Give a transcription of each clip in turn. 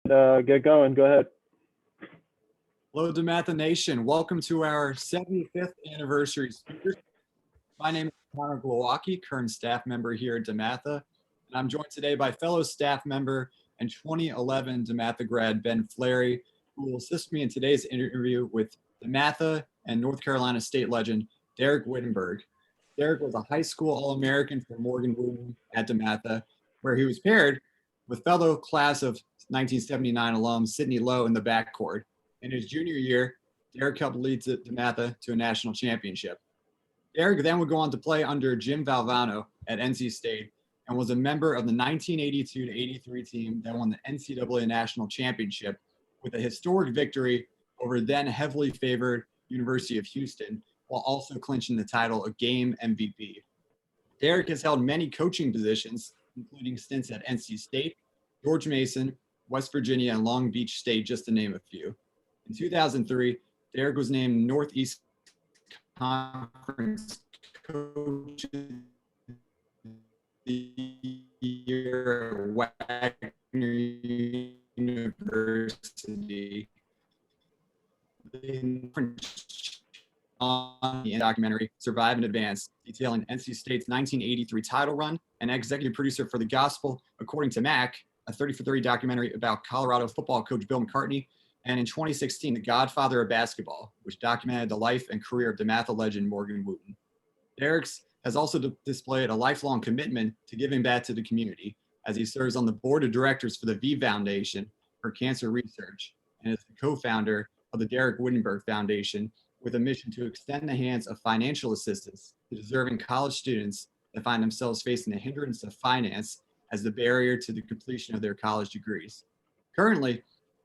get going. Go ahead. Hello, DeMatha Nation. Welcome to our 75th anniversary speakers. My name is Connor Glowacki, current staff member here at DeMatha, and I'm joined today by fellow staff member and 2011 DeMatha grad Ben Flary, who will assist me in today's interview with DeMatha and North Carolina State legend Dereck Whittenburg. Dereck was a high school All-American for Morgan Wootten at DeMatha, where he was paired with fellow class of 1979 alum Sidney Lowe in the backcourt. In his junior year, Dereck helped lead DeMatha to a national championship. Dereck then would go on to play under Jim Valvano at NC State and was a member of the 1982-83 team that won the NCAA national championship with a historic victory over then heavily favored University of Houston, while also clinching the title of game MVP. Dereck has held many coaching positions, including stints at NC State, George Mason, West Virginia, and Long Beach State, just to name a few. In 2003, Dereck was named Northeast Conference Coach of the Year at Wagner University. On the documentary Survive and Advance, detailing NC State's 1983 title run, and executive producer for The Gospel, According to Mac, a 30 for 30 documentary about Colorado football coach Bill McCartney, and in 2016, The Godfather of Basketball, which documented the life and career of DeMatha legend Morgan Wootten. Dereck has also displayed a lifelong commitment to giving back to the community, as he serves on the board of directors for the V Foundation for Cancer Research, and is the co-founder of the Dereck Whittenburg Foundation, with a mission to extend the hands of financial assistance to deserving college students that find themselves facing the hindrance of finance as the barrier to the completion of their college degrees. Currently,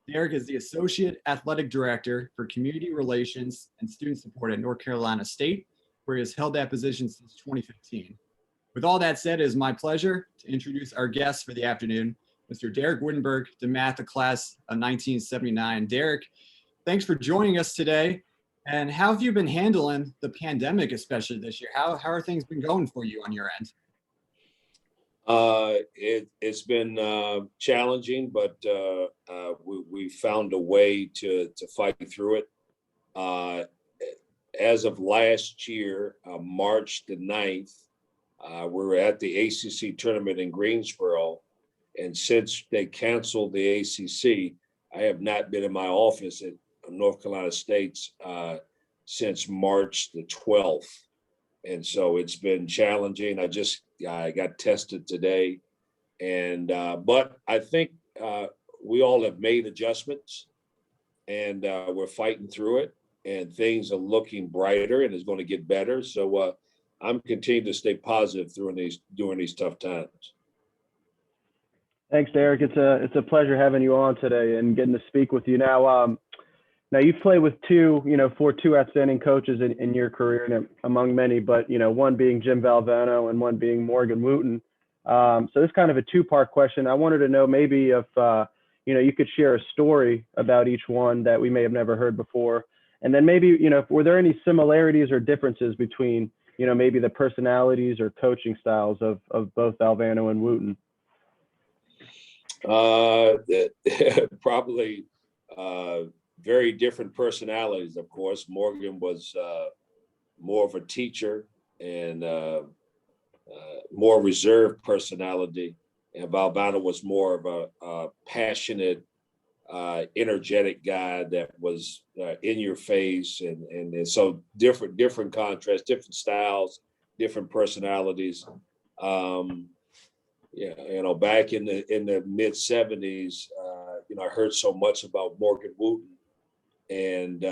Dereck is the Associate Athletic Director for Community Relations and Student Support at North Carolina State, where he has held that position since 2015. With all that said, it is my pleasure to introduce our guest for the afternoon, Mr. Dereck Whittenburg, DeMatha class of 1979. Dereck, thanks for joining us today. And how have you been handling the pandemic, especially this year? How are things been going for you on your end? It's been challenging, but we found a way to fight through it. As of last year, March the 9th, we were at the ACC tournament in Greensboro. And since they canceled the ACC, I have not been in my office at North Carolina State's since March the 12th. And so it's been challenging. I got tested today. And but I think we all have made adjustments, and we're fighting through it, and things are looking brighter and it's going to get better. So I'm continuing to stay positive during these tough times. Thanks, Dereck. It's a pleasure having you on today and getting to speak with you now. Now you've played with two outstanding coaches in your career, and among many, but one being Jim Valvano and one being Morgan Wootten. So this is kind of a two-part question. I wanted to know maybe if you could share a story about each one that we may have never heard before, and then maybe were there any similarities or differences between maybe the personalities or coaching styles of both Valvano and Wootten? Probably very different personalities, of course. Morgan was more of a teacher and more reserved personality, and Valvano was more of a passionate, energetic guy that was in your face, and so different contrasts, different styles, different personalities. Back in the mid 70s, I heard so much about Morgan Wootten, and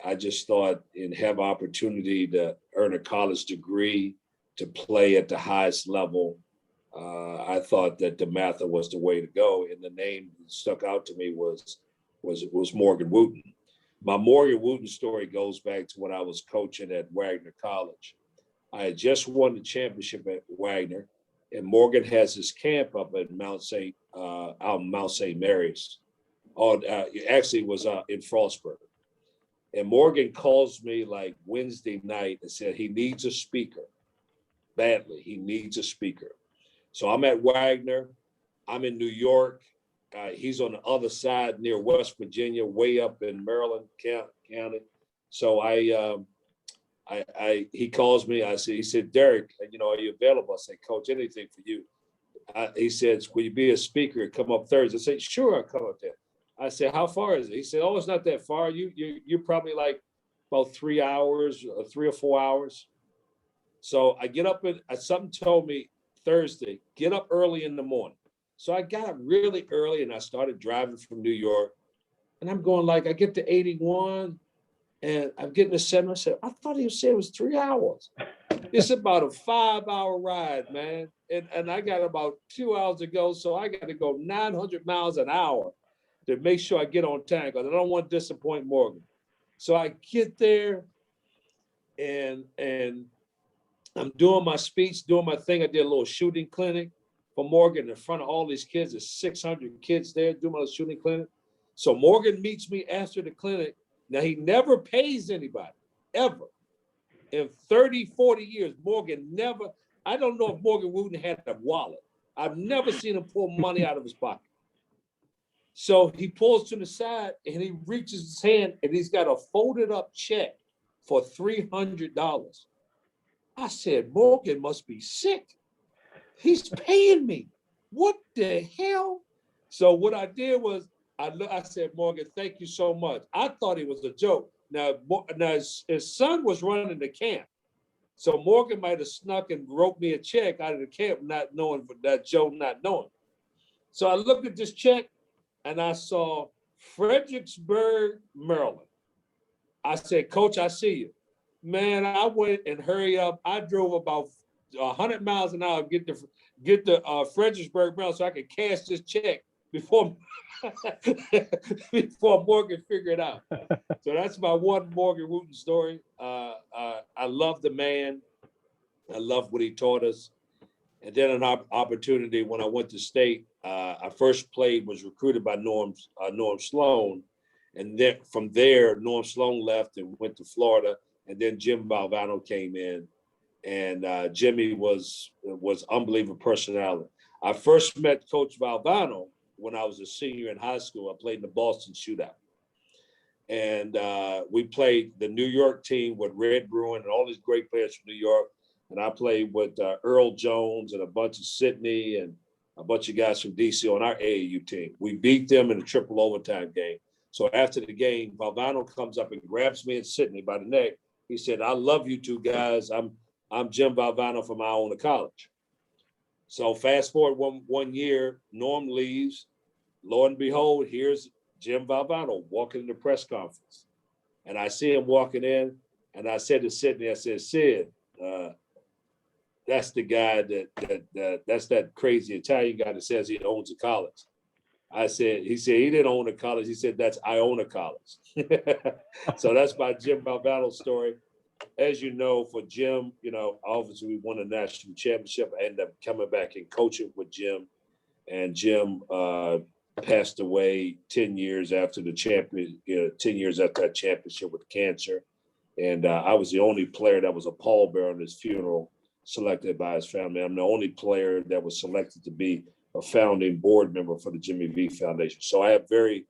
I just thought and have opportunity to earn a college degree, to play at the highest level. I thought that DeMatha was the way to go, and the name that stuck out to me was Morgan Wootten. My Morgan Wootten story goes back to when I was coaching at Wagner College. I had just won the championship at Wagner, and Morgan has his camp up at Mount St. Mary's. Actually, it was in Frostburg. And Morgan calls me like Wednesday night and said he needs a speaker badly. He needs a speaker. So I'm at Wagner. I'm in New York. he's on the other side near West Virginia, way up in Maryland County. So he calls me. He said, Dereck, are you available? I said, Coach, anything for you. He says, will you be a speaker? Come up Thursday. I said, sure, I'll come up there. I said, how far is it? He said, oh, it's not that far. You're probably like about 3 hours, 3 or 4 hours. So I get up and something told me Thursday, get up early in the morning. So I got up really early and I started driving from New York. And I'm going I get to 81 and I'm getting to 7. I said, I thought he said it was 3 hours. It's about a 5-hour ride, man. And I got about 2 hours to go. So I got to go 900 miles an hour to make sure I get on time because I don't want to disappoint Morgan. So I get there and I'm doing my speech, doing my thing. I did a little shooting clinic for Morgan in front of all these kids. There's 600 kids there doing my shooting clinic. So Morgan meets me after the clinic. Now, he never pays anybody, ever. In 30, 40 years, Morgan never, I don't know if Morgan Wootten had a wallet. I've never seen him pull money out of his pocket. So he pulls to the side and he reaches his hand and he's got a folded up check for $300. I said, Morgan must be sick. He's paying me. What the hell? So what I did was, I said, Morgan, thank you so much. I thought it was a joke. Now his son was running the camp. So Morgan might have snuck and wrote me a check out of the camp, not knowing that Joe not knowing. So I looked at this check and I saw Fredericksburg, Maryland. I said, Coach, I see you. Man, I went and hurry up. I drove about 100 miles an hour to get to Fredericksburg, Maryland, so I could cash this check before Morgan figured it out. So that's my one Morgan Wootten story. I love the man. I love what he taught us. And then an opportunity when I went to state, I first was recruited by Norm Sloan. And then from there, Norm Sloan left and went to Florida. And then Jim Valvano came in. And Jimmy was unbelievable personality. I first met Coach Valvano when I was a senior in high school. I played in the Boston Shootout. And we played the New York team with Red Bruin and all these great players from New York. And I played with Earl Jones and a bunch of Sydney and a bunch of guys from DC on our AAU team. We beat them in a triple overtime game. So after the game, Valvano comes up and grabs me and Sydney by the neck. He said, I love you two guys. I'm Jim Valvano from Iona College. So fast forward one year, Norm leaves. Lo and behold, here's Jim Valvano walking in the press conference. And I see him walking in, and I said to Sydney, I said, Sid, that's the guy that's that crazy Italian guy that says he owns a college. He said he didn't own a college. He said, that's Iona College. So that's my Jim Valvano story. As you know, for Jim, obviously we won a national championship. I ended up coming back and coaching with Jim. And Jim passed away 10 years after the 10 years after that championship with cancer. And I was the only player that was a pallbearer on his funeral, selected by his family. I'm the only player that was selected to be a founding board member for the Jimmy V Foundation. So I have very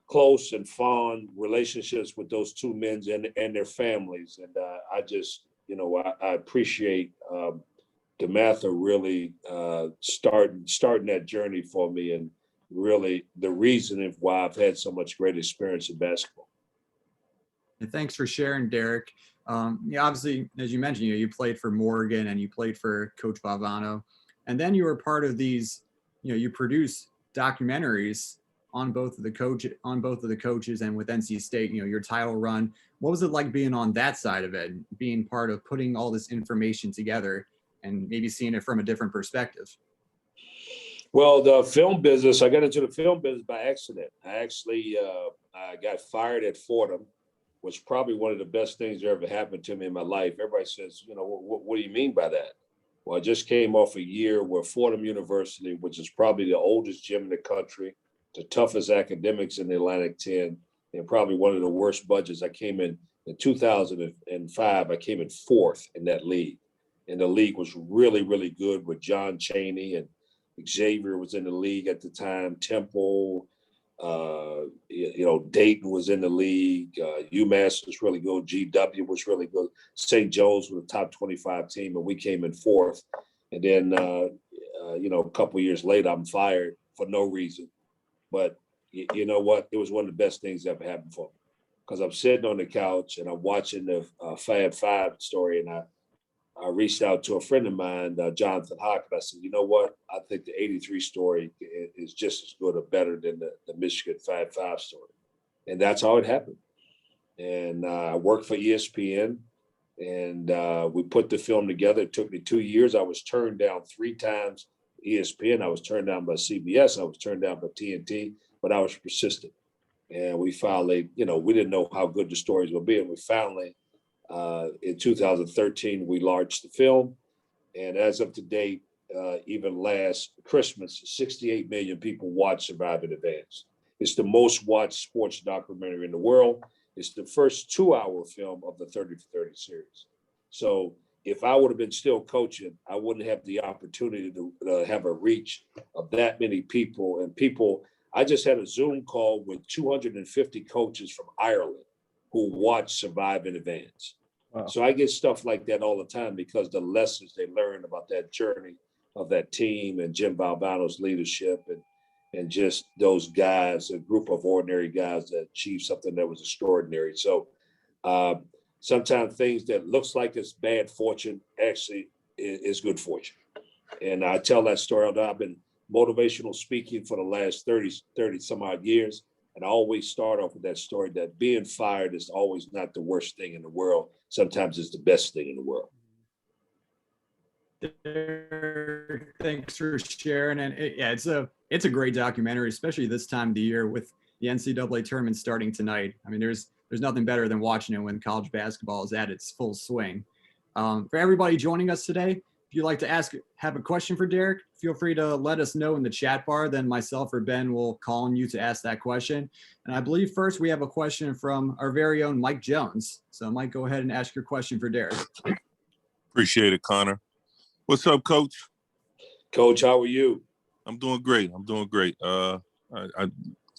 close and fond relationships with those two men and their families. And I just, I appreciate DeMatha really starting that journey for me, and really the reason of why I've had so much great experience in basketball. And thanks for sharing, Dereck. Obviously, as you mentioned, you played for Morgan and you played for Coach Valvano, and then you were part of these. You produce documentaries on both of the coaches and with NC State. Your title run. What was it like being on that side of it, being part of putting all this information together and maybe seeing it from a different perspective? Well, the film business, I got into the film business by accident. I actually I got fired at Fordham, which probably one of the best things that ever happened to me in my life. Everybody says, what do you mean by that? Well, I just came off a year where Fordham University, which is probably the oldest gym in the country, the toughest academics in the Atlantic 10, and probably one of the worst budgets. I came in 2005, I came in 4th in that league. And the league was really, really good with John Chaney and Xavier was in the league at the time. Temple, Dayton was in the league. UMass was really good. GW was really good. St. Joe's was a top 25 team, and we came in fourth. And then, a couple of years later, I'm fired for no reason. But you know what? It was one of the best things that ever happened for me, because I'm sitting on the couch and I'm watching the Fab Five story, and I reached out to a friend of mine, Jonathan Hawk, and I said, you know what? I think the 83 story is just as good or better than the Michigan Fab Five story. And that's how it happened. And I worked for ESPN, and we put the film together. It took me 2 years. I was turned down 3 times. ESPN, I was turned down by CBS. I was turned down by TNT, but I was persistent. And we finally, we didn't know how good the stories would be. And we finally, in 2013, we launched the film. And as of today, even last Christmas, 68 million people watched Survive in Advance. It's the most watched sports documentary in the world. It's the first 2-hour film of the 30 for 30 series. So if I would have been still coaching, I wouldn't have the opportunity to have a reach of that many people. And people, I just had a Zoom call with 250 coaches from Ireland who watch Survive in Advance. Wow. So I get stuff like that all the time, because the lessons they learn about that journey of that team and Jim Valvano's leadership and just those guys, a group of ordinary guys that achieved something that was extraordinary. So sometimes things that looks like it's bad fortune actually is good fortune. And I tell that story, although I've been motivational speaking for the last 30 some odd years. And I always start off with that story that being fired is always not the worst thing in the world. Sometimes it's the best thing in the world. Thanks for sharing. And it's a great documentary, especially this time of the year with the NCAA tournament starting tonight. I mean, there's nothing better than watching it when college basketball is at its full swing. For everybody joining us today, if you'd like to have a question for Dereck, feel free to let us know in the chat bar. Then myself or Ben will call on you to ask that question. And I believe first we have a question from our very own Mike Jones. So Mike, go ahead and ask your question for Dereck. Appreciate it, Connor. What's up, Coach? Coach, how are you? I'm doing great.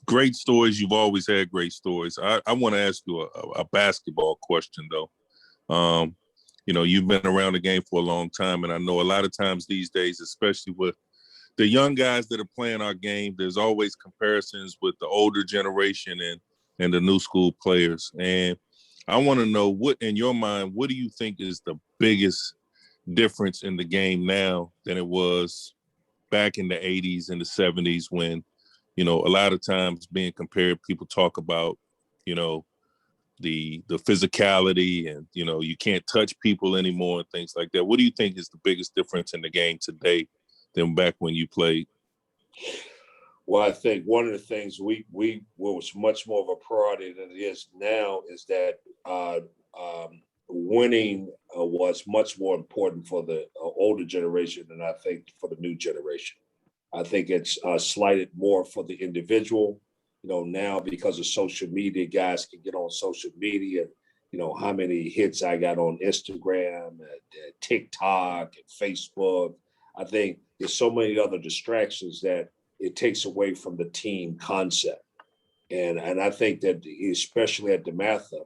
Great stories. You've always had great stories. I want to ask you a basketball question, though. You've been around the game for a long time, and I know a lot of times these days, especially with the young guys that are playing our game, there's always comparisons with the older generation and the new school players. And I want to know, what, in your mind, what do you think is the biggest difference in the game now than it was back in the 80s and the 70s when, a lot of times being compared, people talk about, the physicality and, you can't touch people anymore and things like that. What do you think is the biggest difference in the game today than back when you played? Well, I think one of the things we was much more of a priority than it is now is that winning was much more important for the older generation than I think for the new generation. I think it's slighted more for the individual. Now because of social media, guys can get on social media. How many hits I got on Instagram, TikTok, and Facebook. I think there's so many other distractions that it takes away from the team concept. And I think that especially at DeMatha,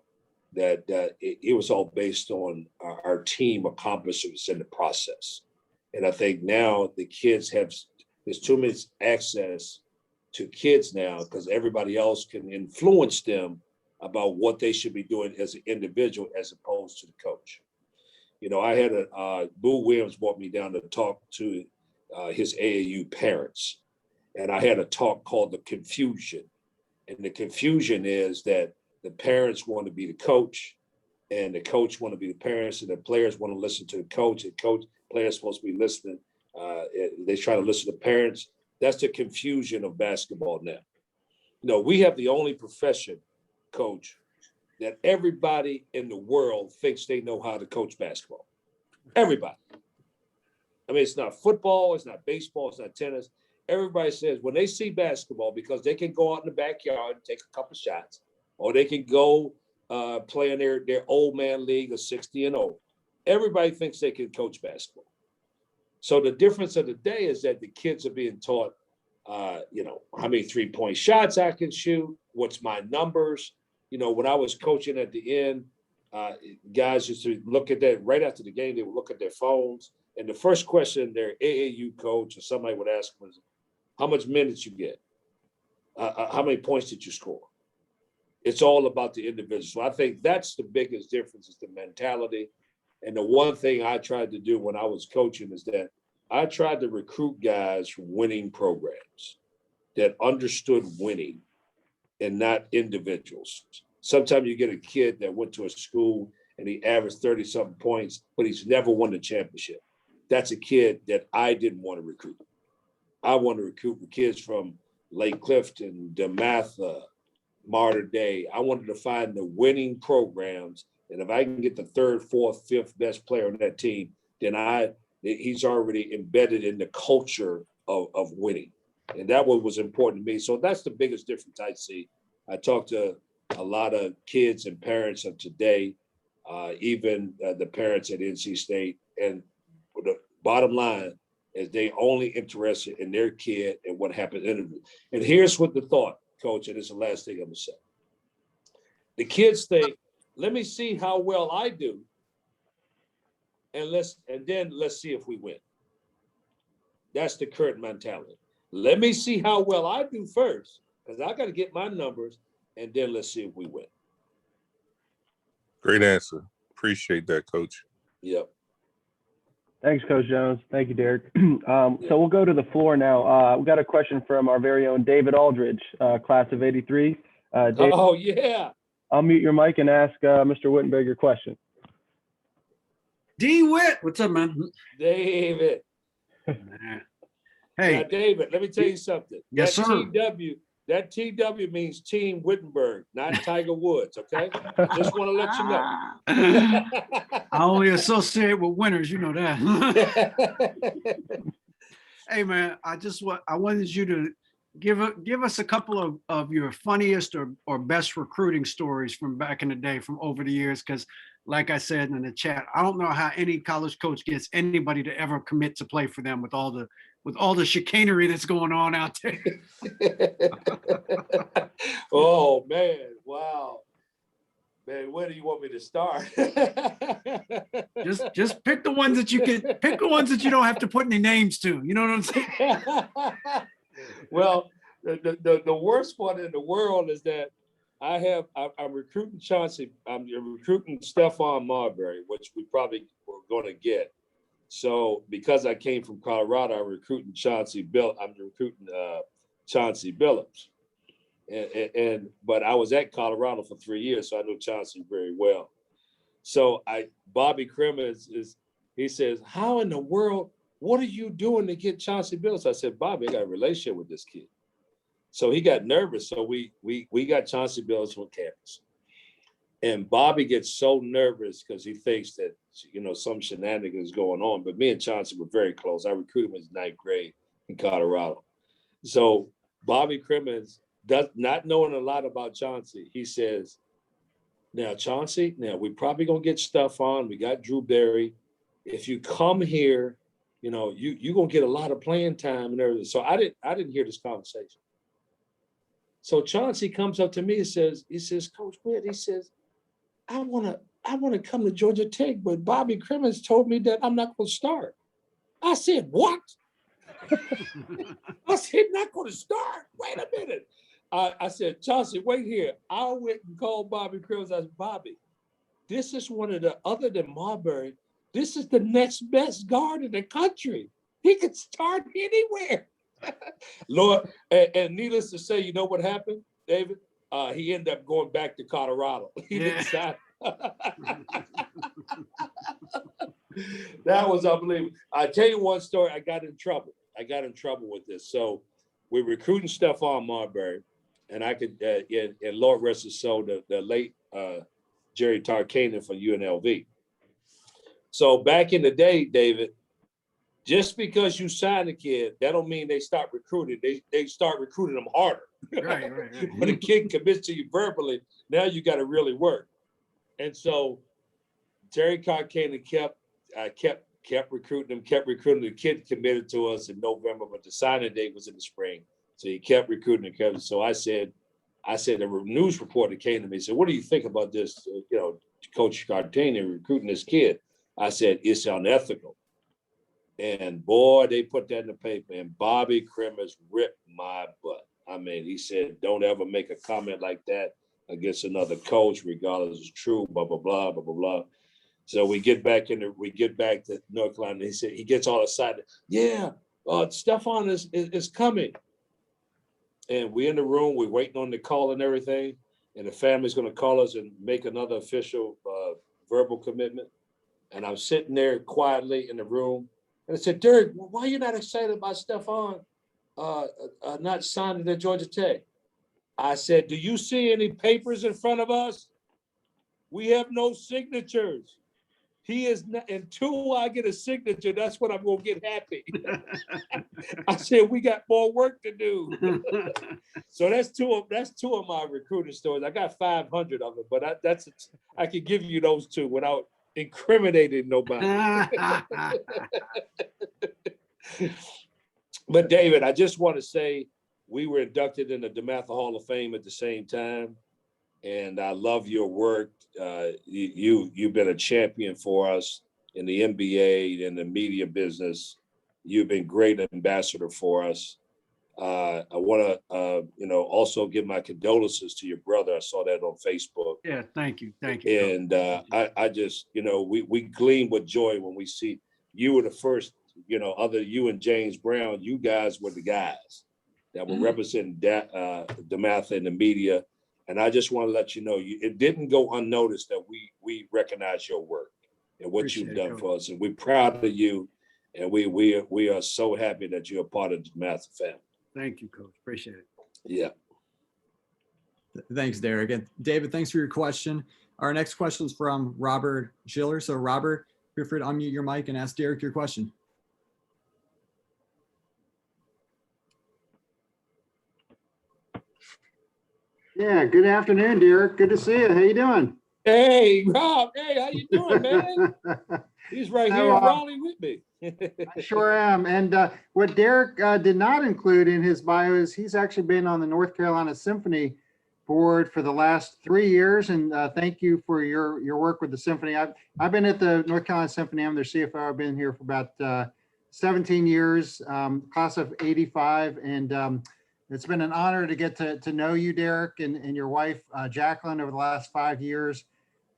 that it was all based on our team accomplishments in the process. And I think now the kids there's too much access to kids now because everybody else can influence them about what they should be doing as an individual as opposed to the coach. I had Boo Williams brought me down to talk to his AAU parents. And I had a talk called The Confusion. And the confusion is that the parents want to be the coach and the coach want to be the parents and the players want to listen to the coach and players supposed to be listening. They try to listen to parents. That's the confusion of basketball now. We have the only profession, Coach, that everybody in the world thinks they know how to coach basketball. Everybody. I mean, it's not football, it's not baseball, it's not tennis. Everybody says when they see basketball, because they can go out in the backyard and take a couple shots, or they can go play in their old man league of 60 and old. Everybody thinks they can coach basketball. So the difference of the day is that the kids are being taught, how many 3-point shots I can shoot, what's my numbers. When I was coaching at the end, guys used to look at that right after the game. They would look at their phones, and the first question their AAU coach or somebody would ask was, "How much minutes you get? How many points did you score?" It's all about the individual. So I think that's the biggest difference is the mentality. And the one thing I tried to do when I was coaching is that I tried to recruit guys from winning programs that understood winning and not individuals. Sometimes you get a kid that went to a school and he averaged 30-something points, but he's never won the championship. That's a kid that I didn't want to recruit. I want to recruit kids from Lake Clifton, DeMatha, Mater Dei. I wanted to find the winning programs. And if I can get the 3rd, 4th, 5th best player on that team, then he's already embedded in the culture of winning. And that one was important to me. So that's the biggest difference I see. I talk to a lot of kids and parents of today, even the parents at NC State. And the bottom line is they only interested in their kid and what happened in it. And here's what the thought, Coach, and it's the last thing I'm gonna say. The kids think, let me see how well I do, and then let's see if we win. That's the current mentality. Let me see how well I do first, because I got to get my numbers, and then let's see if we win. Great answer. Appreciate that, Coach. Yep. Thanks, Coach Jones. Thank you, Dereck. So we'll go to the floor now. We got a question from our very own David Aldridge, class of '83. David, Oh, yeah. I'll mute your mic and ask Mr. Whittenburg your question. D-Whit, what's up, man? David. Hey. Now, David, let me tell you something. Yes, that sir. That TW means Team Whittenburg, not Tiger Woods, okay? Just want to let you know. I only associate with winners, you know that. Hey, man, I wanted you to give us a couple of your funniest or best recruiting stories from back in the day, from over the years, because like I said in the chat, I don't know how any college coach gets anybody to ever commit to play for them with all the chicanery that's going on out there. Oh, man. Wow. Man, where do you want me to start? just pick the ones that you don't have to put any names to. You know what I'm saying? Well, the worst one in the world is that I'm recruiting Chauncey. I'm recruiting Stephon Marbury, which we probably were going to get. So because I came from Colorado, I'm recruiting Chauncey Billups. But I was at Colorado for 3 years, so I know Chauncey very well. So Bobby Crimmins he says, "How in the world, what are you doing to get Chauncey Billups?" I said, "Bobby, I got a relationship with this kid." So he got nervous. So we got Chauncey Billups on campus. And Bobby gets so nervous because he thinks that, some shenanigans going on. But me and Chauncey were very close. I recruited him in 9th grade in Colorado. So Bobby Crimmins, not knowing a lot about Chauncey, he says, "Now, Chauncey, we're probably going to get stuff on. We got Drew Berry. If you come here, you're going to get a lot of playing time and everything." So I didn't hear this conversation. So Chauncey comes up to me and says, "Coach Whitt," he says, I want to come to Georgia Tech, but Bobby Crimmins told me that I'm not going to start." I said, "What?" I said, "Not going to start? Wait a minute." I said, "Chauncey, wait here." I went and called Bobby Crimmins. I said, "Bobby, this is one of the, other than Marbury, this is the next best guard in the country. He could start anywhere." Lord, and needless to say, you know what happened, David? He ended up going back to Colorado. He didn't sign. That was unbelievable. I tell you one story. I got in trouble with this. So we're recruiting Stephon Marbury, and I could, and Lord rest his soul, the late Jerry Tarkanian from UNLV. So back in the day, David, just because you sign a kid, that don't mean they start recruiting. They start recruiting them harder. Right. When a kid commits to you verbally, now you got to really work. And so Jerry Tarkanian kept kept recruiting him, kept recruiting. The kid committed to us in November, but the signing date was in the spring. So he kept recruiting and kept. So I said, the news reporter came to me and said, what do you think about this, Coach Cartani recruiting this kid? I said, it's unethical. And boy, they put that in the paper, and Bobby Crimmins ripped my butt. I mean, he said, don't ever make a comment like that against another coach, regardless it's true, blah, blah, blah, blah, blah, blah. So we get back to North Carolina. He said, he gets all excited. Yeah, Stefan is coming. And we're in the room, we're waiting on the call and everything. And the family's going to call us and make another official verbal commitment. And I'm sitting there quietly in the room. And I said, Dereck, why are you not excited about Stefan not signing at Georgia Tech? I said, do you see any papers in front of us? We have no signatures. He is not, until I get a signature, that's when I'm going to get happy. I said, we got more work to do. So that's two of my recruiting stories. I got 500 of them, but I can give you those two without incriminating nobody. But David, I just want to say we were inducted in the DeMatha Hall of Fame at the same time, and I love your work. You've been a champion for us in the NBA and the media business. You've been great ambassador for us. I want to, also give my condolences to your brother. I saw that on Facebook. Yeah, thank you. And I just, we gleam with joy when we see you were the first, other you and James Brown, you guys were the guys that were representing DeMatha in the media. And I just want to let you know, it didn't go unnoticed that we recognize your work and what you've done for us. And we're proud of you. And we are so happy that you're a part of the DeMatha family. Thank you, Coach. Appreciate it. Yeah. Thanks, Dereck. And David, thanks for your question. Our next question is from Robert Schiller. So Robert, feel free to unmute your mic and ask Dereck your question. Yeah, good afternoon, Dereck. Good to see you. How you doing? Hey, Rob. Hey, how you doing, man? He's right here in Raleigh with me. I sure am. And what Dereck did not include in his bio is he's actually been on the North Carolina Symphony Board for the last 3 years. And thank you for your work with the Symphony. I've been at the North Carolina Symphony. I'm their CFO. I've been here for about 17 years, class of 85. And it's been an honor to get to know you, Dereck, and your wife, Jacqueline, over the last 5 years.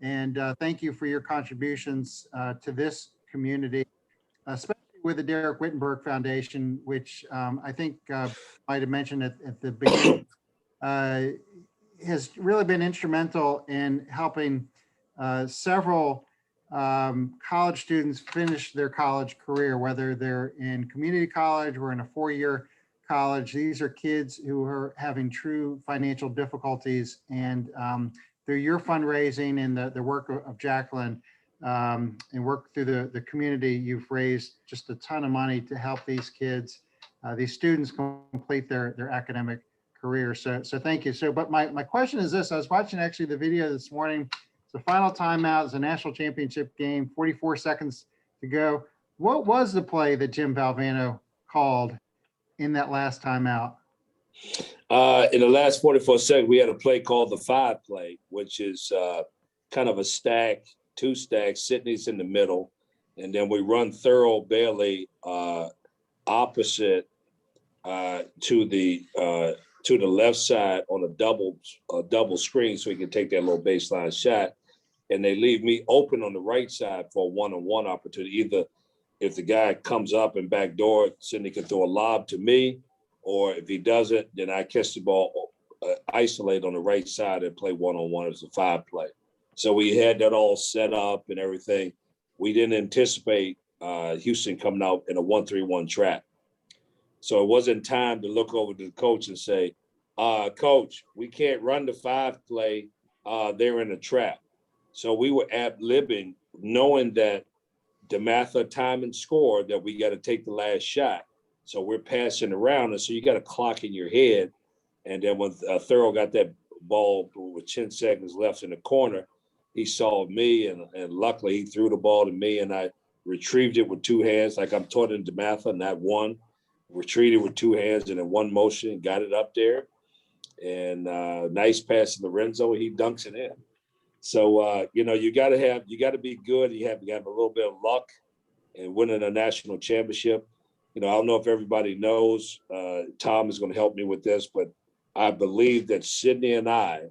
And thank you for your contributions to this community, especially with the Dereck Whittenburg Foundation, which I think I might have mentioned at the beginning, has really been instrumental in helping several college students finish their college career, whether they're in community college or in a 4-year college. These are kids who are having true financial difficulties, and through your fundraising and the work of Jacqueline and work through the community, you've raised just a ton of money to help these kids, these students complete their academic career. So thank you. But my question is this: I was watching actually the video this morning. It's the final timeout. It's a national championship game, 44 seconds to go. What was the play that Jim Valvano called in that last timeout? In the last 44 seconds, we had a play called the 5 play, which is kind of a stack, 2 stacks. Sydney's in the middle, and then we run Thurl Bailey opposite to the left side on a double screen, so he can take that little baseline shot. And they leave me open on the right side for a one-on-one opportunity. Either if the guy comes up and backdoor, Sydney can throw a lob to me, or if he doesn't, then I catch the ball, isolate on the right side and play one-on-one as a 5 play. So we had that all set up and everything. We didn't anticipate Houston coming out in a 1-3-1 trap. So it wasn't time to look over to the coach and say, Coach, we can't run the 5 play. They're in a trap. So we were ad-libbing, knowing that DeMatha time and score, that we got to take the last shot. So we're passing around, and so you got a clock in your head. And then when Thurl got that ball with 10 seconds left in the corner, he saw me, and luckily he threw the ball to me, and I retrieved it with two hands, like I'm taught in DeMatha, not one. Retrieved it with two hands and in one motion, got it up there. And nice pass to Lorenzo, he dunks it in. So, you got to be good. You have to have a little bit of luck in winning a national championship. I don't know if everybody knows, Tom is going to help me with this, but I believe that Sydney and I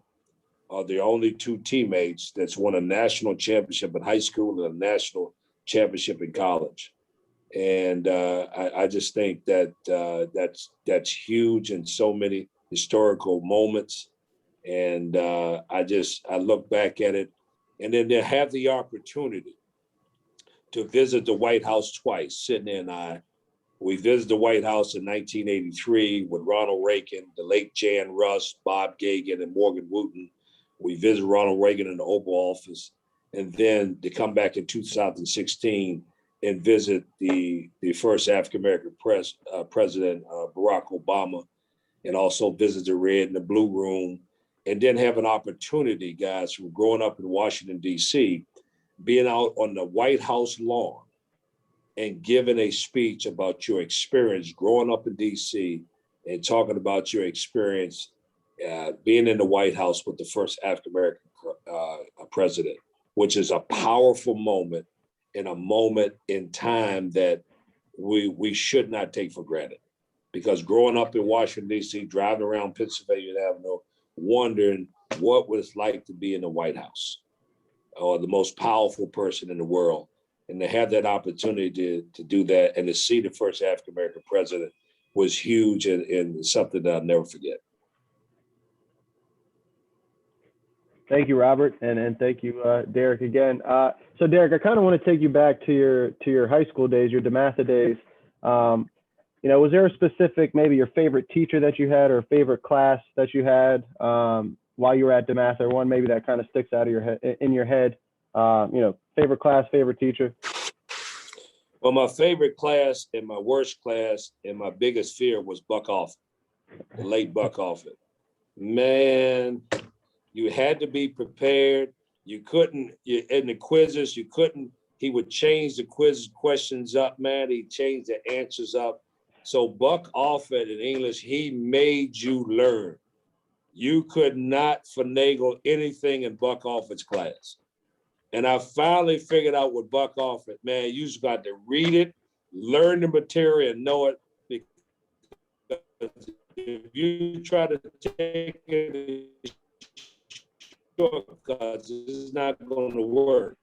are the only two teammates that's won a national championship in high school and a national championship in college. And I just think that that's huge in so many historical moments. And I look back at it, and then to have the opportunity to visit the White House twice, Sydney and I. We visited the White House in 1983 with Ronald Reagan, the late Jan Russ, Bob Gagan, and Morgan Wootten. We visited Ronald Reagan in the Oval Office, and then to come back in 2016 and visit the first African-American president, Barack Obama, and also visit the Red and the Blue Room, and then have an opportunity, guys, from growing up in Washington, D.C., being out on the White House lawn and giving a speech about your experience growing up in D.C. and talking about your experience being in the White House with the first African-American president, which is a powerful moment and a moment in time that we should not take for granted. Because growing up in Washington, D.C., driving around Pennsylvania Avenue, wondering what it was like to be in the White House or the most powerful person in the world. And to have that opportunity to do that and to see the first African-American president was huge and something that I'll never forget. Thank you, Robert, and thank you, Dereck, again. So, Dereck, I kind of want to take you back to your high school days, your DeMatha days. Was there a specific, maybe your favorite teacher that you had or a favorite class that you had while you were at DeMatha, or one maybe that kind of sticks out of your head? Favorite class, favorite teacher? Well, my favorite class and my worst class and my biggest fear was Buck Offit, the late Buck Offit. Man, you had to be prepared. You couldn't, in the quizzes, he would change the quiz questions up, man. He'd change the answers up. So Buck Offit in English, he made you learn. You could not finagle anything in Buck Offit's class. And I finally figured out with Buck Offit, man, you just got to read it, learn the material, and know it. Because if you try to take it shortcuts, it's not going to work.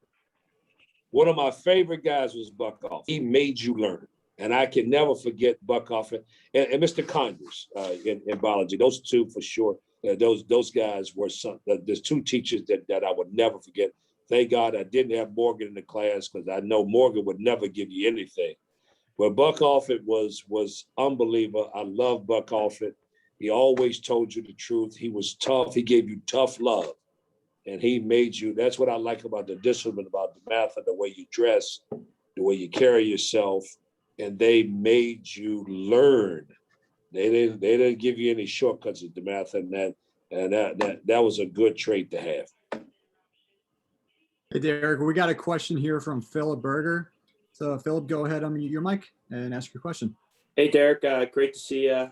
One of my favorite guys was Buck Offit. He made you learn. And I can never forget Buck Offit and Mr. Conyers in biology. Those two for sure. Those guys were there's two teachers that I would never forget. Thank God I didn't have Morgan in the class because I know Morgan would never give you anything. But Buck Offit was unbelievable. I love Buck Offit. He always told you the truth. He was tough. He gave you tough love. And he made you, that's what I like about the discipline, about DeMatha, the way you dress, the way you carry yourself. And they made you learn. They didn't give you any shortcuts at DeMatha, and that was a good trait to have. Hey, Dereck, we got a question here from Philip Berger. So, Philip, go ahead, unmute your mic and ask your question. Hey, Dereck, great to see you.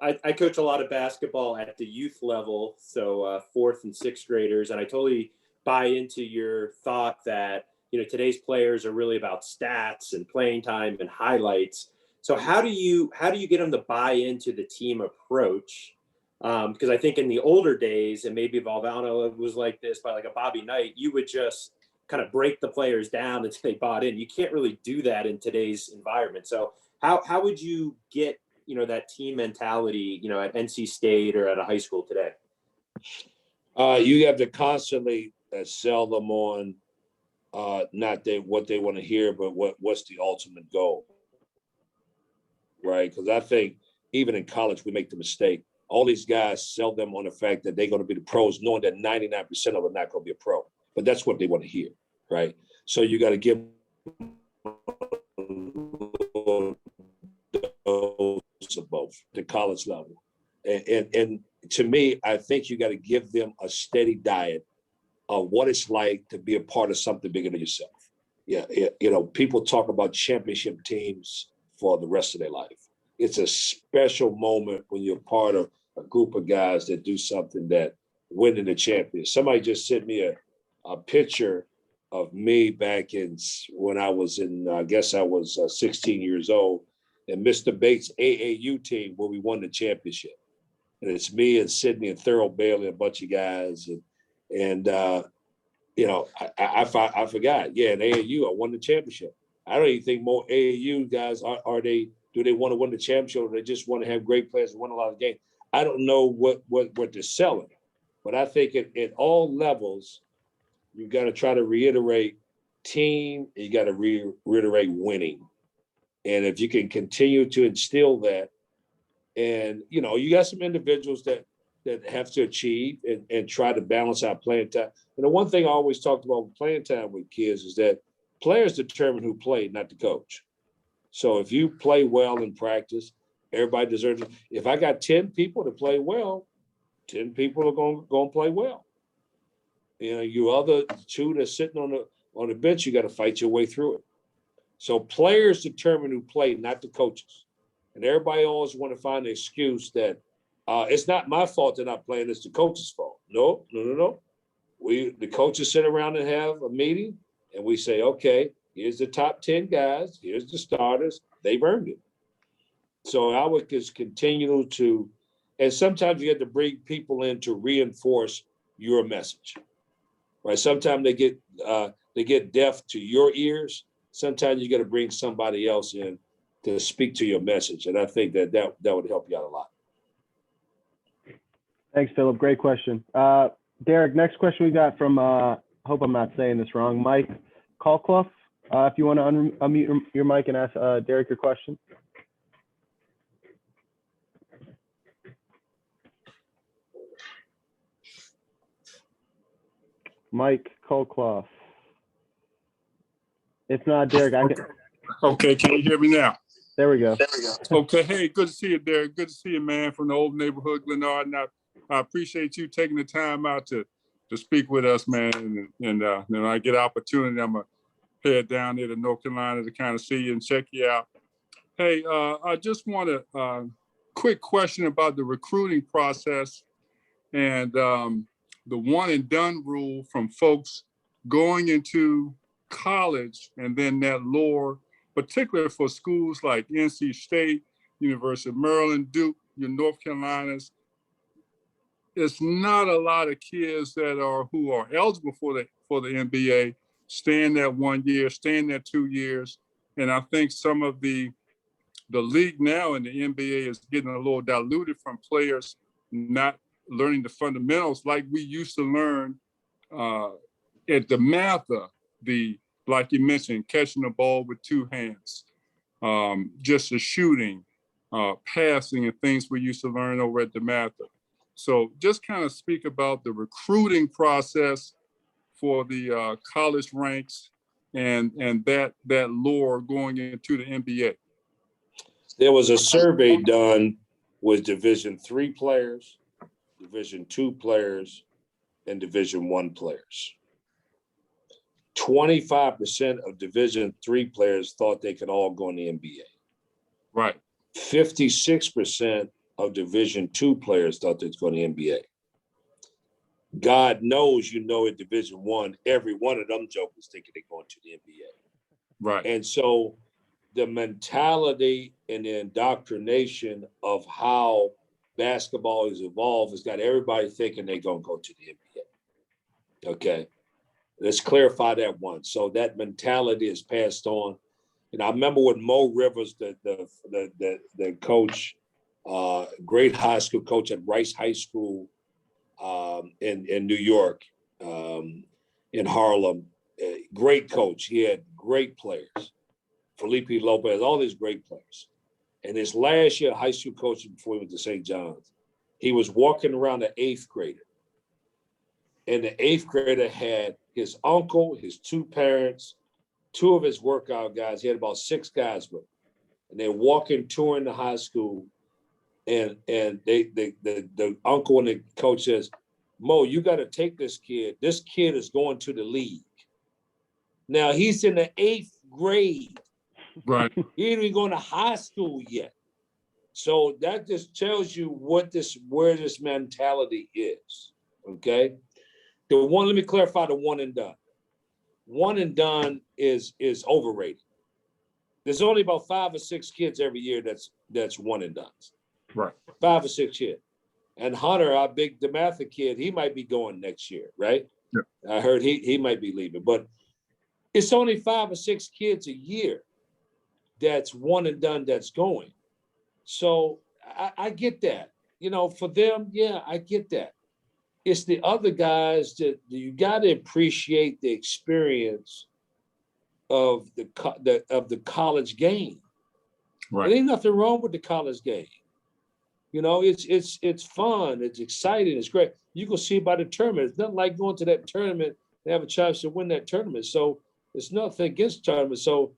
I coach a lot of basketball at the youth level, so fourth and sixth graders, and I totally buy into your thought that today's players are really about stats and playing time and highlights. So how do you get them to buy into the team approach? Because I think in the older days, and maybe Valvano was like this by like a Bobby Knight, you would just kind of break the players down until they bought in. You can't really do that in today's environment. So how would you get that team mentality at NC State or at a high school today? You have to constantly sell them on not what they want to hear, but what's the ultimate goal, right? Because I think even in college we make the mistake. All these guys sell them on the fact that they're going to be the pros, knowing that 99% of them are not going to be a pro. But that's what they want to hear, right? So you got to give those of both, the college level. And to me, I think you got to give them a steady diet of what it's like to be a part of something bigger than yourself. Yeah, people talk about championship teams for the rest of their life. It's a special moment when you're part of a group of guys that do something that winning the champion. Somebody just sent me a picture of me back in when I was in, I guess I was 16 years old, and Mr. Bates' AAU team where we won the championship. And it's me and Sidney and Thurl Bailey, a bunch of guys. And I forgot. Yeah, in AAU, I won the championship. I don't even think more AAU guys do they want to win the championship, or they just want to have great players and win a lot of games? I don't know what they're selling, but I think at all levels, you got to try to reiterate team. You got to reiterate winning, and if you can continue to instill that, and you got some individuals that have to achieve and try to balance out playing time. And the one thing I always talked about with playing time with kids is that players determine who played, not the coach. So if you play well in practice, everybody deserves it. If I got 10 people to play well, 10 people are going to play well. You other two that's sitting on the bench, you got to fight your way through it. So players determine who play, not the coaches. And everybody always want to find an excuse that it's not my fault they're not playing, it's the coach's fault. No. The coaches sit around and have a meeting, and we say, okay, here's the top 10 guys, here's the starters, they've earned it. So I would just continue to, and sometimes you have to bring people in to reinforce your message, right? Sometimes they get deaf to your ears. Sometimes you got to bring somebody else in to speak to your message. And I think that would help you out a lot. Thanks, Philip. Great question. Dereck, next question we got from, hope I'm not saying this wrong, Mike Colclough. If you want to unmute your mic and ask Dereck your question. Mike Colclough. If not, Dereck, I can. Okay, can you hear me now? There we go. Okay, hey, good to see you, Dereck. Good to see you, man, from the old neighborhood, Glenard. And I appreciate you taking the time out to speak with us, man. And when I get an opportunity, I'm going to head down there to North Carolina to kind of see you and check you out. Hey, I just want a quick question about the recruiting process and the one and done rule from folks going into college and then that lure, particularly for schools like NC State, University of Maryland, Duke, your North Carolinas. It's not a lot of kids who are eligible for the NBA staying that 1 year, staying that 2 years. And I think some of the league now in the NBA is getting a little diluted from players not learning the fundamentals like we used to learn at DeMatha, like you mentioned, catching the ball with two hands, just the shooting, passing, and things we used to learn over at DeMatha. So just kind of speak about the recruiting process for the college ranks and that lure going into the NBA. There was a survey done with Division III players, Division II players, and Division I players. 25% of Division III players thought they could all go in the NBA. Right. 56% of Division II players thought they'd go in the NBA. God knows, at Division I, every one of them jokers thinking they're going to the NBA. Right. And so the mentality and the indoctrination of how basketball has evolved has got everybody thinking they're going to go to the NBA. Okay. Let's clarify that one. So that mentality is passed on. And I remember when Mo Rivers, the coach, great high school coach at Rice High School in New York, in Harlem, great coach. He had great players, Felipe Lopez, all these great players. And his last year high school coaching before he went to St. John's, he was walking around the 8th grader. And the 8th grader had his uncle, his two parents, two of his workout guys. He had about 6 guys with him. And they're walking, touring the high school. And the uncle and the coach says, Mo, you got to take this kid. This kid is going to the league. Now he's in the 8th grade. Right. He ain't even going to high school yet. So that just tells you where this mentality is. Okay. Let me clarify the one and done. One and done is overrated. There's only about 5 or 6 kids every year that's one and done. Right. 5 or 6 kids. And Hunter, our big DeMatha kid, he might be going next year, right? Yeah. I heard he might be leaving, but it's only 5 or 6 kids a year that's one and done that's going. So I get that. You know, for them, yeah, I get that. It's the other guys that you got to appreciate the experience of the college game. Right. There ain't nothing wrong with the college game. You know, it's fun, it's exciting, it's great. You can see by the tournament. It's nothing like going to that tournament and have a chance to win that tournament. So it's nothing against tournament. So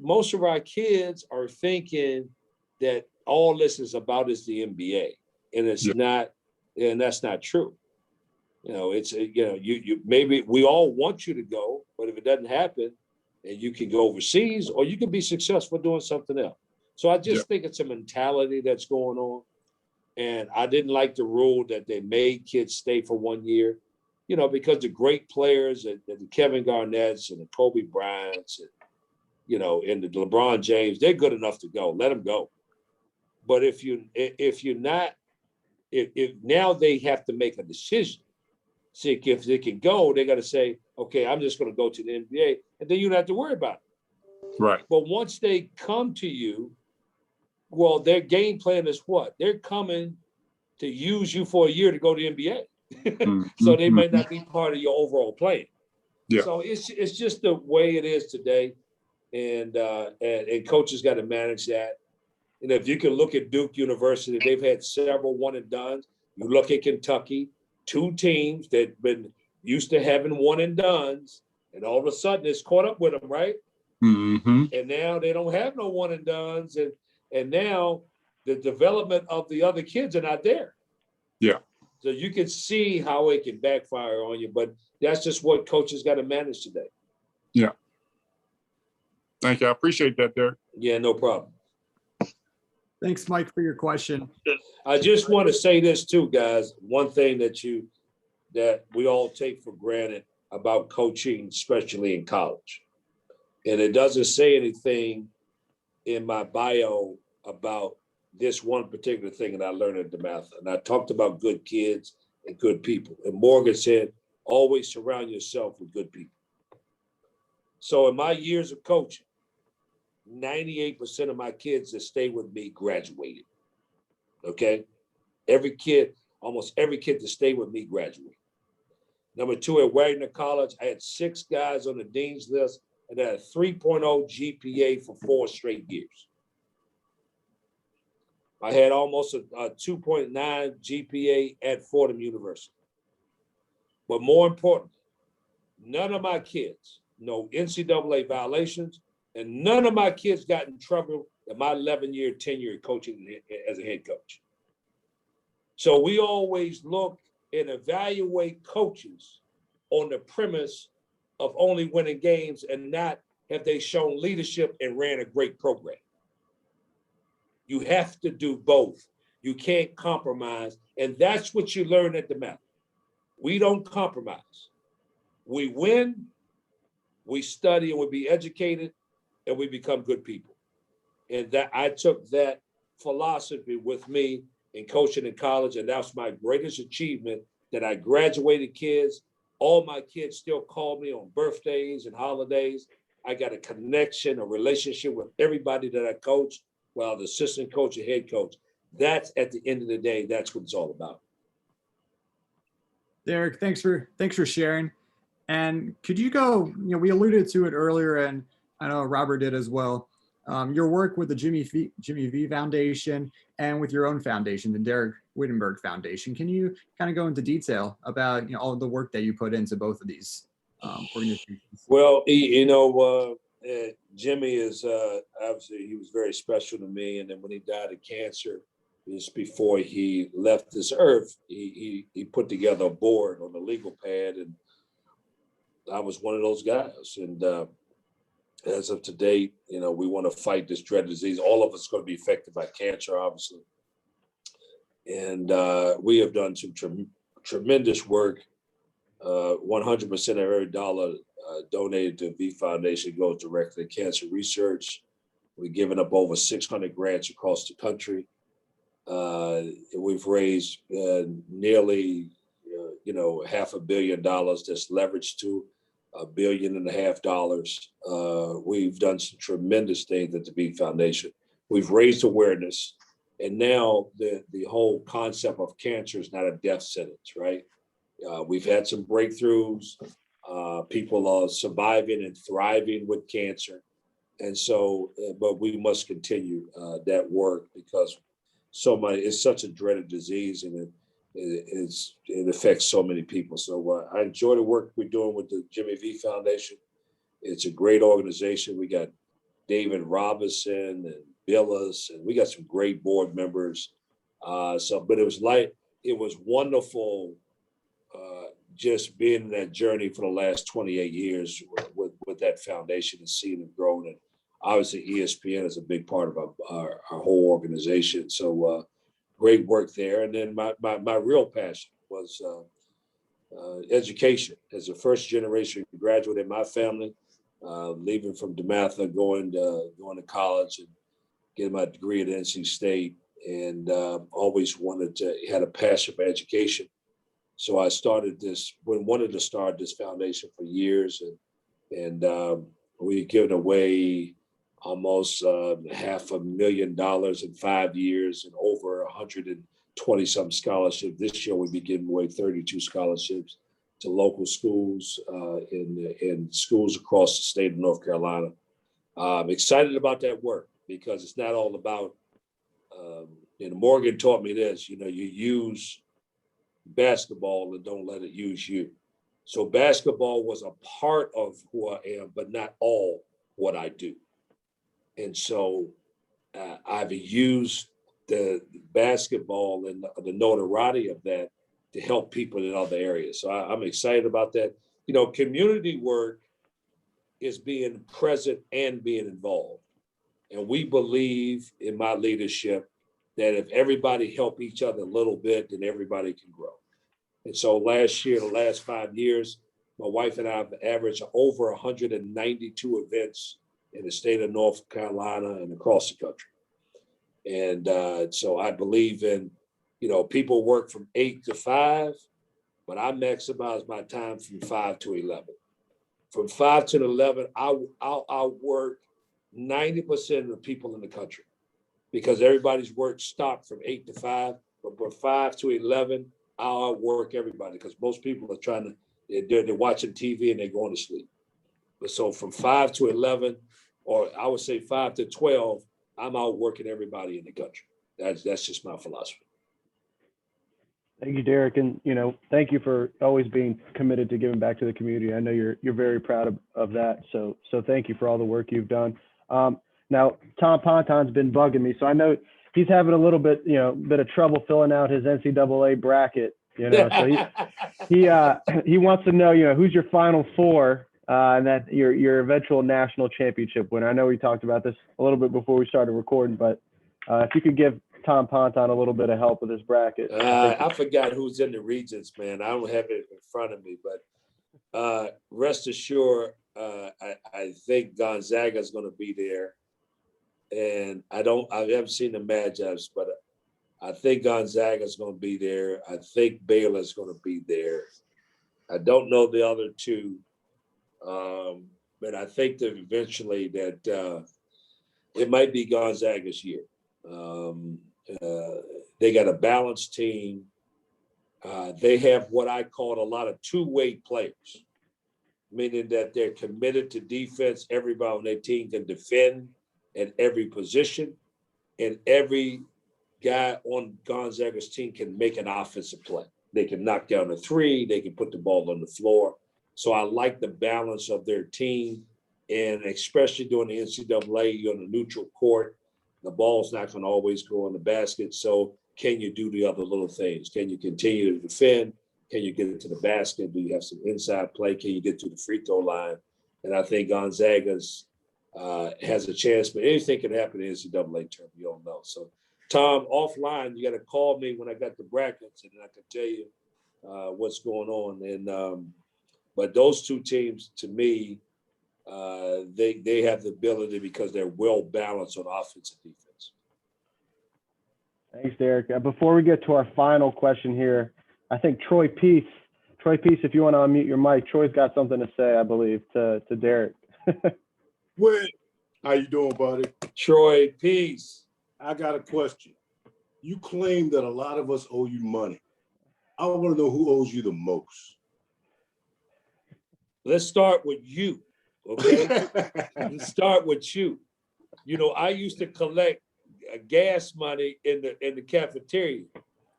most of our kids are thinking that all this is about is the NBA, and it's not, and that's not true. You know, it's you maybe we all want you to go, but if it doesn't happen, and you can go overseas, or you can be successful doing something else. So I just think it's a mentality that's going on. And I didn't like the rule that they made kids stay for 1 year, you know, because the great players, the Kevin Garnett's and the Kobe Bryant's, and, you know, and the LeBron James, they're good enough to go. Let them go. But if now they have to make a decision. See, if they can go, they got to say, okay, I'm just going to go to the NBA, and then you don't have to worry about it. Right. But once they come to you, well, their game plan is what? They're coming to use you for a year to go to the NBA. So they may not be part of your overall plan. Yeah. So it's just the way it is today. And coaches got to manage that. And if you can look at Duke University, they've had several one and dones. You look at Kentucky, 2 teams that been used to having one and dones, and all of a sudden it's caught up with them, right? Mm-hmm. And now they don't have no one and dones, and now the development of the other kids are not there. Yeah. So you can see how it can backfire on you, but that's just what coaches got to manage today. Yeah. Thank you. I appreciate that, Dereck. Yeah, no problem. Thanks, Mike, for your question. I just want to say this too, guys. One thing that we all take for granted about coaching, especially in college. And it doesn't say anything in my bio about this one particular thing that I learned at DeMatha. And I talked about good kids and good people. And Morgan said, always surround yourself with good people. So in my years of coaching, 98% of my kids that stayed with me graduated. Okay? Almost every kid that stayed with me graduated. Number 2, at Wagner College, I had 6 guys on the dean's list and I had a 3.0 GPA for 4 straight years. I had almost a 2.9 GPA at Fordham University. But more importantly, none of my kids, no NCAA violations, and none of my kids got in trouble in my 11-year tenure coaching as a head coach. So we always look and evaluate coaches on the premise of only winning games and not have they shown leadership and ran a great program. You have to do both. You can't compromise. And that's what you learn at DeMatha. We don't compromise. We win, we study, and we be educated, and we become good people. And that I took that philosophy with me in coaching in college, and that's my greatest achievement, that I graduated kids. All my kids still call me on birthdays and holidays. I got a connection, a relationship with everybody that I coach, well, the assistant coach and head coach. That's at the end of the day, that's what it's all about. Dereck, thanks for sharing. And could you go, we alluded to it earlier, and I know Robert did as well, your work with the Jimmy V Foundation and with your own foundation, the Dereck Whittenburg Foundation. Can you kind of go into detail about all of the work that you put into both of these organizations? Well, Jimmy is obviously, he was very special to me. And then when he died of cancer, just before he left this earth, he put together a board on the legal pad, I was one of those guys. And as of today, you know, we want to fight this dreaded disease. All of us are going to be affected by cancer, obviously. And we have done some tremendous work. 100% of every dollar donated to V Foundation goes directly to cancer research. We've given up over 600 grants across the country. We've raised nearly, $500 million that's leveraged to $1.5 billion. We've done some tremendous things at the V Foundation. We've raised awareness, and now the whole concept of cancer is not a death sentence, right? We've had some breakthroughs. People are surviving and thriving with cancer. And so, but we must continue that work because it's such a dreaded disease, and it affects so many people. So I enjoy the work we're doing with the Jimmy V Foundation. It's a great organization. We got David Robinson and Billis, and we got some great board members. But it was wonderful just being in that journey for the last 28 years with that foundation and seeing it grow. And obviously ESPN is a big part of our whole organization. So great work there. And then my real passion was education. As a first generation graduate in my family, leaving from DeMatha, going to college and getting my degree at NC State, and always had a passion for education. So I wanted to start this foundation for years, and we've given away almost $500,000 in 5 years and over 120 some scholarships. This year we'll be giving away 32 scholarships to local schools in schools across the state of North Carolina. I'm excited about that work because it's not all about, Morgan taught me this, you use basketball and don't let it use you. So basketball was a part of who I am, but not all what I do. And so I've used the basketball and the notoriety of that to help people in other areas. So I'm excited about that. Community work is being present and being involved. And we believe in my leadership that if everybody help each other a little bit, then everybody can grow. And so last year, the last 5 years, my wife and I have averaged over 192 events in the state of North Carolina and across the country. And so I believe in, people work from 8 to 5, but I maximize my time from 5 to 11. From 5 to 11, I'll work 90% of the people in the country because everybody's work stopped from 8 to 5, but from 5 to 11, I'll outwork everybody because most people are they're watching TV and they're going to sleep. But so from 5 to 11, or I would say 5 to 12, I'm outworking everybody in the country. That's just my philosophy. Thank you, Dereck. And, thank you for always being committed to giving back to the community. I know you're very proud of that. So thank you for all the work you've done. Now, Tom Ponton's been bugging me, so I know he's having a little bit of trouble filling out his NCAA bracket. So he wants to know, who's your Final Four and that your eventual national championship winner. I know we talked about this a little bit before we started recording, but if you could give Tom Ponton a little bit of help with his bracket. I forgot who's in the regions, man. I don't have it in front of me, but rest assured, I think Gonzaga is going to be there. And I haven't seen the matchups, but I think Gonzaga is going to be there. I think Baylor is going to be there. I don't know the other two, but I think that eventually that it might be Gonzaga's year. They got a balanced team. They have what I call a lot of two-way players, meaning that they're committed to defense. Everybody on their team can defend at every position, and every guy on Gonzaga's team can make an offensive play. They can knock down a three, they can put the ball on the floor. So I like the balance of their team, and especially during the NCAA, you're on a neutral court. The ball's not going to always go in the basket. So can you do the other little things? Can you continue to defend? Can you get it to the basket? Do you have some inside play? Can you get to the free throw line? And I think Gonzaga's has a chance, but anything can happen in the NCAA tournament. You don't know. So, Tom, offline, you got to call me when I got the brackets, and I can tell you what's going on. And but those two teams, to me, they have the ability because they're well balanced on offense and defense. Thanks, Dereck. Before we get to our final question here, I think Troy Peace, if you want to unmute your mic, Troy's got something to say, I believe, to Dereck. What? How you doing, buddy? Troy Peace. I got a question. You claim that a lot of us owe you money. I want to know who owes you the most. Let's start with you, okay? Let's start with you. You know, I used to collect gas money in the cafeteria,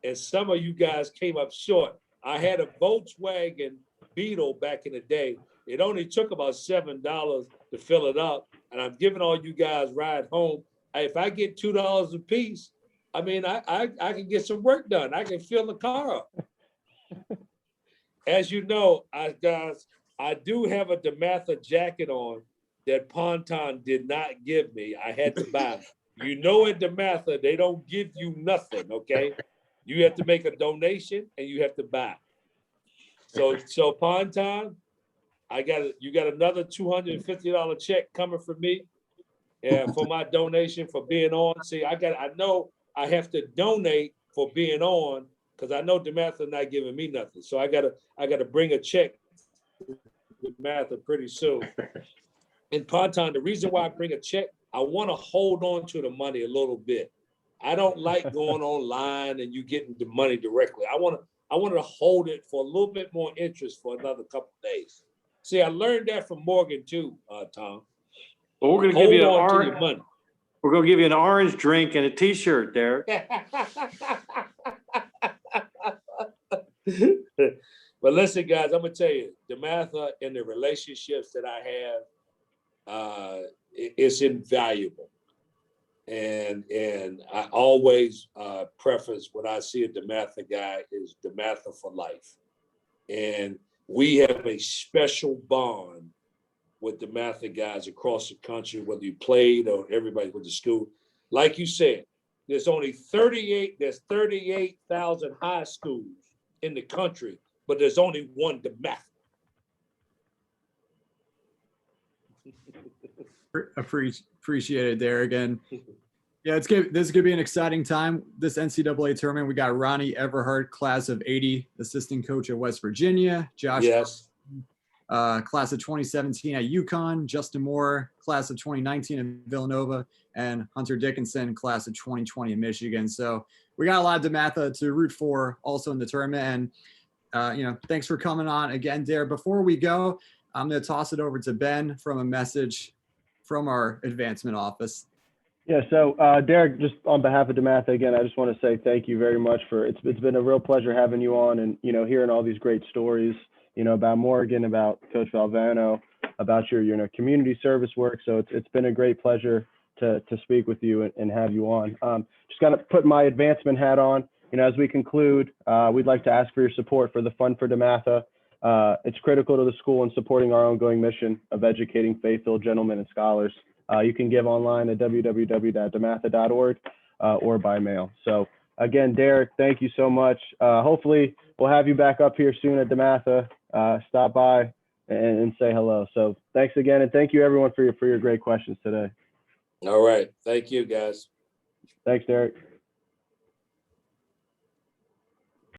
and some of you guys came up short. I had a Volkswagen Beetle back in the day. It only took about $7 to fill it up, and I'm giving all you guys ride home. If I get $2 a piece, I mean, I can get some work done. I can fill the car up. As you know, guys, I do have a DeMatha jacket on that Ponton did not give me. I had to buy. You know, at DeMatha, they don't give you nothing, okay? You have to make a donation and you have to buy. So Ponton, you got another $250 check coming from me for my donation for being on. See, I know I have to donate for being on because I know DeMatha not giving me nothing. So I gotta bring a check to DeMatha pretty soon. And Ponton, the reason why I bring a check, I want to hold on to the money a little bit. I don't like going online and you getting the money directly. I want to hold it for a little bit more interest for another couple of days. See, I learned that from Morgan too, Tom. Well, we're going to give you money. We're going to give you an orange drink and a T-shirt, Dereck. But listen, guys, I'm gonna tell you, DeMatha and the relationships that I have, it's invaluable. And I always preface when I see a DeMatha guy is DeMatha for life. And we have a special bond with DeMatha guys across the country, whether you played or everybody with the school. Like you said, there's 38,000 high schools in the country, but there's only one DeMatha. Appreciate it, Dereck. And yeah, this is gonna be an exciting time. This NCAA tournament, we got Ronnie Everhart, class of '80, assistant coach at West Virginia. Josh, yes, class of 2017 at UConn. Justin Moore, class of 2019 at Villanova, and Hunter Dickinson, class of 2020 in Michigan. So we got a lot of DeMatha to root for also in the tournament. And thanks for coming on again, Dereck. Before we go, I'm gonna toss it over to Ben from a message from our advancement office. Yeah, so Dereck, just on behalf of DeMatha, again, I just want to say thank you very much it's been a real pleasure having you on and, hearing all these great stories, about Morgan, about Coach Valvano, about your, community service work. So it's been a great pleasure to speak with you and have you on. Just got to put my advancement hat on. As we conclude, we'd like to ask for your support for the Fund for DeMatha. It's critical to the school in supporting our ongoing mission of educating faith-filled gentlemen and scholars. You can give online at www.dematha.org or by mail. So again, Dereck, thank you so much. Hopefully we'll have you back up here soon at DeMatha. Stop by and say hello. So thanks again. And thank you everyone for your great questions today. all right. Thank you, guys. Thanks, Dereck.